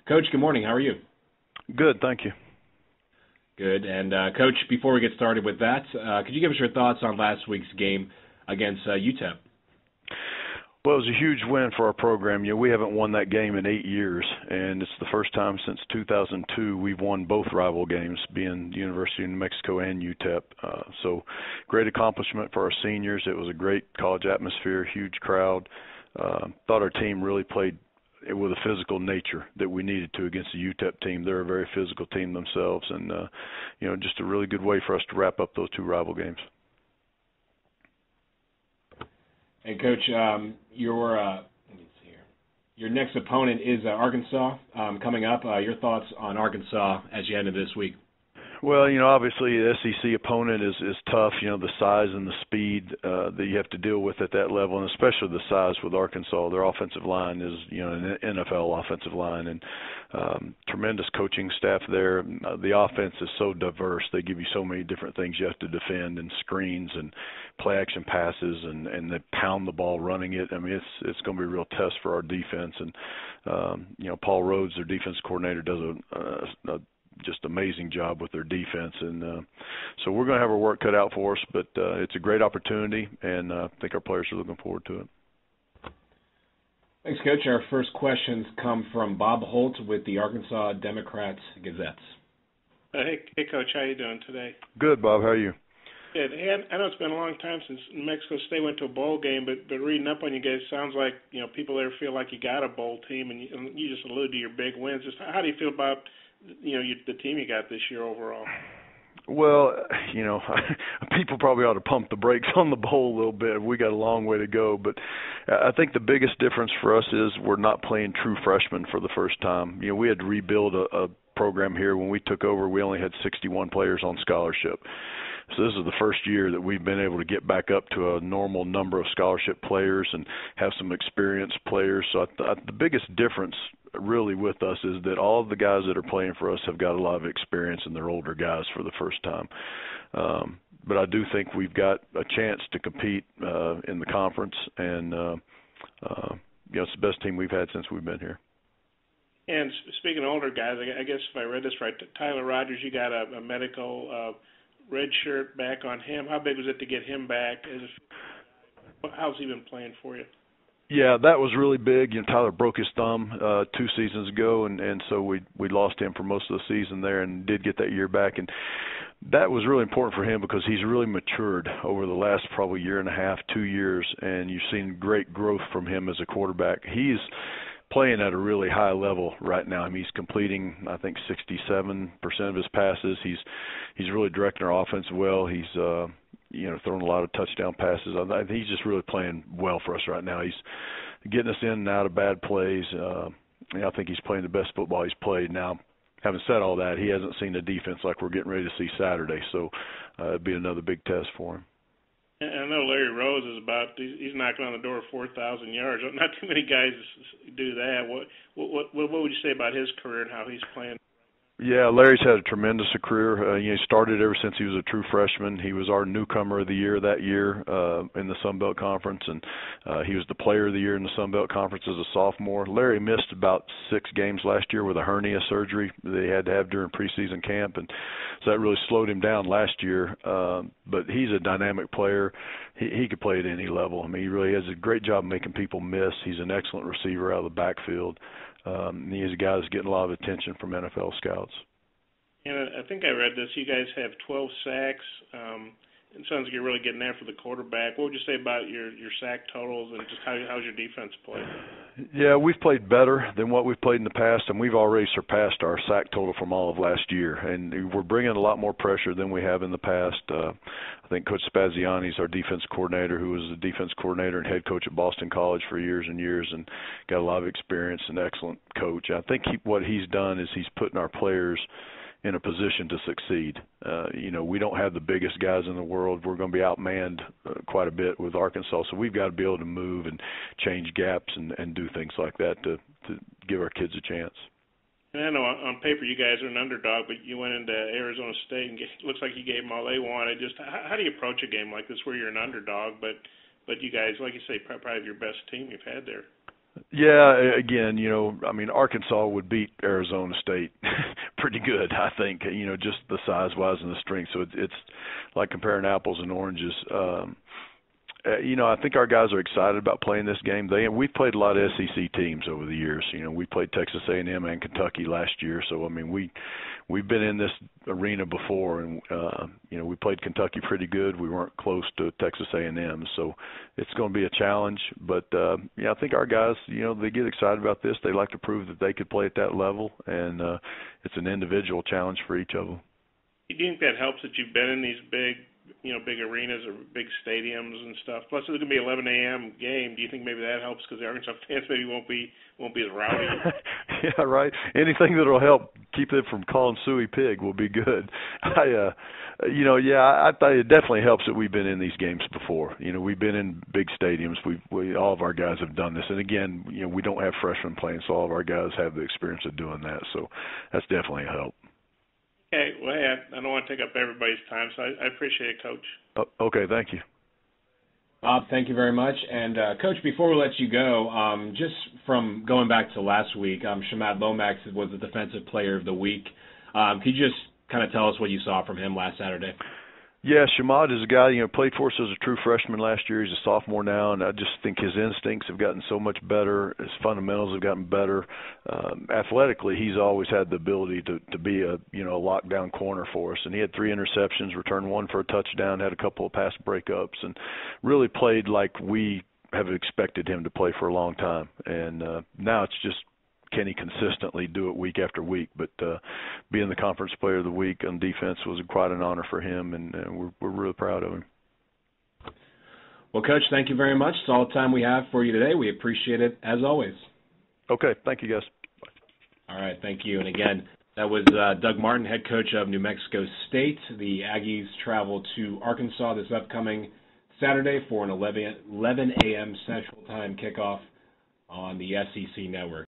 Coach, good morning. How are you? Good, thank you. Good. And, Coach, before we get started with that, could you give us your thoughts on last week's game against UTEP? Well, it was a huge win for our program. We haven't won that game in 8 years, and it's the first time since 2002 we've won both rival games, being the University of New Mexico and UTEP. So great accomplishment for our seniors. It was a great college atmosphere, huge crowd. Thought our team really played with a physical nature that we needed to against the UTEP team. They're a very physical team themselves, and just a really good way for us to wrap up those two rival games. Hey, Coach, let me see here. Your next opponent is Arkansas coming up. Your thoughts on Arkansas as you head into this week? Well, obviously the SEC opponent is tough. The size and the speed that you have to deal with at that level, and especially the size with Arkansas. Their offensive line is, an NFL offensive line, and tremendous coaching staff there. The offense is so diverse. They give you so many different things you have to defend, and screens and play action passes, and they pound the ball running it. I mean, it's going to be a real test for our defense. And Paul Rhodes, their defense coordinator, does a just amazing job with their defense, and so we're going to have our work cut out for us, but it's a great opportunity, and I think our players are looking forward to it. Thanks, Coach. Our first questions come from Bob Holt with the Arkansas Democrats-Gazettes. Hey, Coach, how you doing today? Good, Bob. How are you? Good. Hey, I know it's been a long time since New Mexico State went to a bowl game, but reading up on you guys, sounds like people there feel like you got a bowl team, and you just alluded to your big wins. Just how do you feel about the team you got this year overall? Well, people probably ought to pump the brakes on the bowl a little bit. We got a long way to go, but I think the biggest difference for us is we're not playing true freshmen for the first time. We had to rebuild a program here. When we took over, we only had 61 players on scholarship. So this is the first year that we've been able to get back up to a normal number of scholarship players and have some experienced players. So the biggest difference really with us is that all of the guys that are playing for us have got a lot of experience, and they're older guys for the first time. But I do think we've got a chance to compete in the conference, and it's the best team we've had since we've been here. And speaking of older guys, I guess if I read this right, Tyler Rogers, you got a medical red shirt back on him. How big was it to get him back? How's he been playing for you? Yeah, that was really big. Tyler broke his thumb 2 seasons ago, and so we lost him for most of the season there, and did get that year back. And that was really important for him because he's really matured over the last probably year and a half, 2 years, and you've seen great growth from him as a quarterback. He's playing at a really high level right now. I mean, he's completing, I think, 67% of his passes. He's really directing our offense well. He's throwing a lot of touchdown passes. He's just really playing well for us right now. He's getting us in and out of bad plays. I think he's playing the best football he's played. Now, having said all that, he hasn't seen the defense like we're getting ready to see Saturday, so it'd be another big test for him. I know Larry Rose is he's knocking on the door of 4,000 yards. Not too many guys do that. What would you say about his career and how he's playing? Yeah, Larry's had a tremendous career. He started ever since he was a true freshman. He was our newcomer of the year that year in the Sun Belt Conference, and he was the player of the year in the Sun Belt Conference as a sophomore. Larry missed about 6 games last year with a hernia surgery they had to have during preseason camp, and so that really slowed him down last year. But he's a dynamic player. He could play at any level. I mean, he really has a great job making people miss. He's an excellent receiver out of the backfield. He's a guy that's getting a lot of attention from NFL scouts. And I think I read this. You guys have 12 sacks. It sounds like you're really getting after the quarterback. What would you say about your sack totals and just how's your defense played? Yeah, we've played better than what we've played in the past, and we've already surpassed our sack total from all of last year. And we're bringing a lot more pressure than we have in the past. I think Coach Spaziani is our defense coordinator, who was the defense coordinator and head coach at Boston College for years and years, and got a lot of experience and excellent coach. I think what he's done is he's putting our players in a position to succeed. We don't have the biggest guys in the world. We're going to be outmanned quite a bit with Arkansas, so we've got to be able to move and change gaps and do things like that to give our kids a chance. And I know on paper you guys are an underdog, but you went into Arizona State and looks like you gave them all they wanted. Just how do you approach a game like this where you're an underdog, but you guys, like you say, probably your best team you've had there? Yeah, again, I mean, Arkansas would beat Arizona State pretty good, I think, just the size-wise and the strength. So it's like comparing apples and oranges. I think our guys are excited about playing this game. We've played a lot of SEC teams over the years. We played Texas A&M and Kentucky last year. So I mean, we've been in this arena before, and we played Kentucky pretty good. We weren't close to Texas A&M, so it's going to be a challenge. But I think our guys, they get excited about this. They like to prove that they could play at that level, and it's an individual challenge for each of them. Do you think that helps that you've been in these big arenas or big stadiums and stuff? Plus, it's going to be 11 a.m. game. Do you think maybe that helps because the Arkansas fans maybe won't be as rowdy? Yeah, right. Anything that'll help keep them from calling Suey Pig will be good. I thought it definitely helps that we've been in these games before. We've been in big stadiums. We all of our guys have done this, and again, we don't have freshmen playing, so all of our guys have the experience of doing that. So that's definitely a help. Okay, well, hey, I don't want to take up everybody's time, so I appreciate it, Coach. Okay, thank you. Bob, thank you very much. And, Coach, before we let you go, just from going back to last week, Matt Bomax was the Defensive Player of the Week. Could you just kind of tell us what you saw from him last Saturday? Yeah, Shamad is a guy, played for us as a true freshman last year. He's a sophomore now, and I just think his instincts have gotten so much better. His fundamentals have gotten better. Athletically, he's always had the ability to be a lockdown corner for us. And he had 3 interceptions, returned 1 for a touchdown, had a couple of pass breakups, and really played like we have expected him to play for a long time. And now it's just, can he consistently do it week after week? But being the Conference Player of the Week on defense was quite an honor for him, and we're really proud of him. Well, Coach, thank you very much. It's all the time we have for you today. We appreciate it, as always. Okay, thank you, guys. All right, thank you. And again, that was Doug Martin, head coach of New Mexico State. The Aggies travel to Arkansas this upcoming Saturday for an 11 a.m. Central Time kickoff on the SEC Network.